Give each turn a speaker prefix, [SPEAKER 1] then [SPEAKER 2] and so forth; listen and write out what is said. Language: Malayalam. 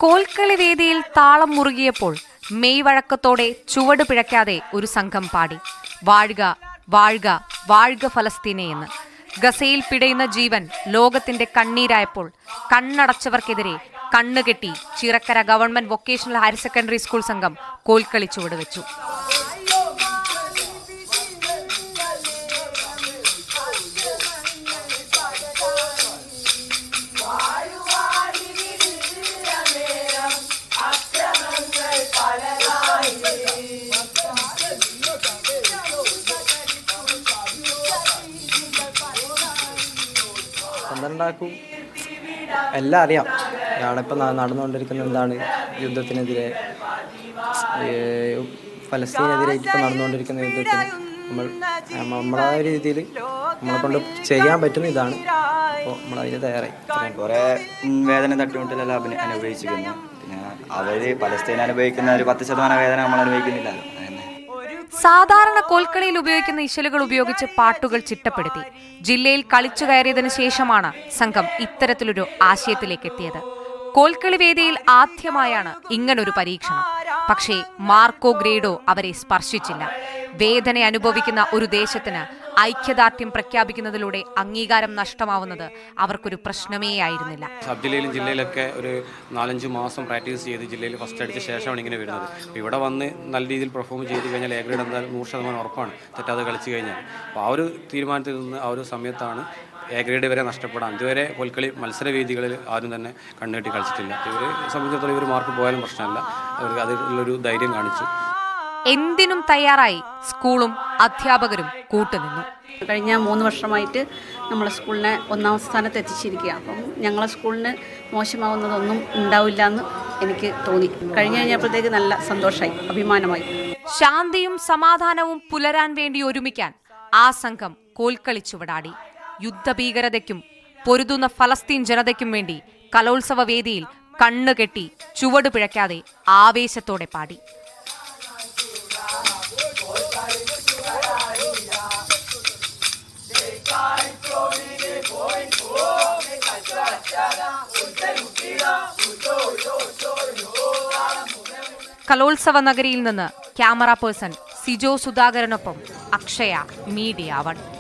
[SPEAKER 1] കോൽക്കളി വേദിയിൽ താളം മുറുകിയപ്പോൾ മെയ് വഴക്കത്തോടെ ചുവട് പിഴയ്ക്കാതെ ഒരു സംഘം പാടി വാഴുക വാഴുക വാഴുക ഫലസ്തീനെ എന്ന്. ഗസയിൽ പിടയുന്ന ജീവൻ ലോകത്തിന്റെ കണ്ണീരായപ്പോൾ കണ്ണടച്ചവർക്കെതിരെ കണ്ണുകെട്ടി Chirakkara government vocational higher secondary school സംഘം കോൽക്കളി ചുവട് വെച്ചു.
[SPEAKER 2] പന്ത്രണ്ടാക്കും എല്ലാം അറിയാം. ഇയാളിപ്പോൾ നടന്നുകൊണ്ടിരിക്കുന്ന എന്താണ്, യുദ്ധത്തിനെതിരെ, ഫലസ്തീനെതിരെ ഇപ്പോൾ നടന്നുകൊണ്ടിരിക്കുന്ന യുദ്ധത്തിന് നമ്മളെ രീതിയിൽ നമ്മളെ കൊണ്ട് ചെയ്യാൻ പറ്റുന്ന ഇതാണ്. അപ്പോൾ നമ്മളതിന് തയ്യാറായി.
[SPEAKER 3] കുറേ വേദന തട്ടിമുട്ടിലെല്ലാം അനുഭവിച്ചിരിക്കുന്നു. പിന്നെ അവർ പലസ്തീൻ അനുഭവിക്കുന്ന ഒരു 10% വേദന നമ്മൾ അനുഭവിക്കുന്നില്ലല്ലോ.
[SPEAKER 1] സാധാരണ കോൽക്കളിയിൽ ഉപയോഗിക്കുന്ന ഇശലുകൾ ഉപയോഗിച്ച് പാട്ടുകൾ ചിട്ടപ്പെടുത്തി ജില്ലയിൽ കളിച്ചു കയറിയതിനു ശേഷമാണ് സംഘം ഇത്തരത്തിലൊരു ആശയത്തിലേക്ക് എത്തിയത്. കോൽക്കളി വേദിയിൽ ആദ്യമായാണ് ഇങ്ങനൊരു പരീക്ഷണം. പക്ഷേ മാർക്കോ ഗ്രേഡോ അവരെ സ്പർശിച്ചില്ല. വേദന അനുഭവിക്കുന്ന ഒരു ദേശത്തിന് ഐക്യദാർഢ്യം പ്രഖ്യാപിക്കുന്നതിലൂടെ അംഗീകാരം നഷ്ടമാവുന്നത് അവർക്കൊരു പ്രശ്നമേ ആയിരുന്നില്ല.
[SPEAKER 4] സബ് ജില്ലയിലും ജില്ലയിലൊക്കെ ഒരു 4-5 മാസം പ്രാക്ടീസ് ചെയ്ത് ജില്ലയിൽ ഫസ്റ്റ് അടിച്ച ശേഷമാണ് ഇങ്ങനെ വരുന്നത്. ഇവിടെ വന്ന് നല്ല രീതിയിൽ പെർഫോം ചെയ്ത് കഴിഞ്ഞാൽ എ ഗ്രേഡ് എന്തായാലും 100% ഉറപ്പാണ് തെറ്റാതെ കളിച്ചു കഴിഞ്ഞാൽ. അപ്പോൾ ആ ഒരു തീരുമാനത്തിൽ നിന്ന് ആ ഒരു സമയത്താണ് എ ഗ്രേഡ് വരെ നഷ്ടപ്പെടാം. ഇതുവരെ കോൽക്കളി മത്സരവേദികളിൽ ആരും തന്നെ കണ്ണുകെട്ടി കളിച്ചിട്ടില്ല. ഇവരെ സംബന്ധിച്ചിടത്തോളം ഇവർ മാർക്ക് പോയാലും പ്രശ്നമല്ല. അവർക്ക് അതിലുള്ളൊരു ധൈര്യം കാണിച്ചു.
[SPEAKER 1] എന്തിനും തയ്യാറായി സ്കൂളും അധ്യാപകരും കൂട്ടുനിന്നു.
[SPEAKER 5] കഴിഞ്ഞ 3 വർഷമായിട്ട് നമ്മളെ സ്കൂളിനെ 1ാം സ്ഥാനത്ത് എത്തിച്ചിരിക്കുക. അപ്പം ഞങ്ങളെ സ്കൂളിന് മോശമാവുന്നതൊന്നും ഉണ്ടാവില്ല എന്ന് എനിക്ക് തോന്നി. കഴിഞ്ഞപ്പോഴത്തേക്ക് നല്ല സന്തോഷമായി, അഭിമാനമായി.
[SPEAKER 1] ശാന്തിയും സമാധാനവും പുലരാൻ വേണ്ടി ഒരുമിക്കാൻ ആ സംഘം കോൽക്കളി ചുവടാടി. യുദ്ധഭീകരതയ്ക്കും പൊരുതുന്ന ഫലസ്തീൻ ജനതയ്ക്കും വേണ്ടി കലോത്സവ വേദിയിൽ കണ്ണുകെട്ടി ചുവട് പിഴയ്ക്കാതെ ആവേശത്തോടെ പാടി. കലോത്സവ നഗരിയിൽ നിന്ന് ക്യാമറ പേഴ്സൺ സിജോ സുധാകരനൊപ്പം അക്ഷയ, മീഡിയ 1.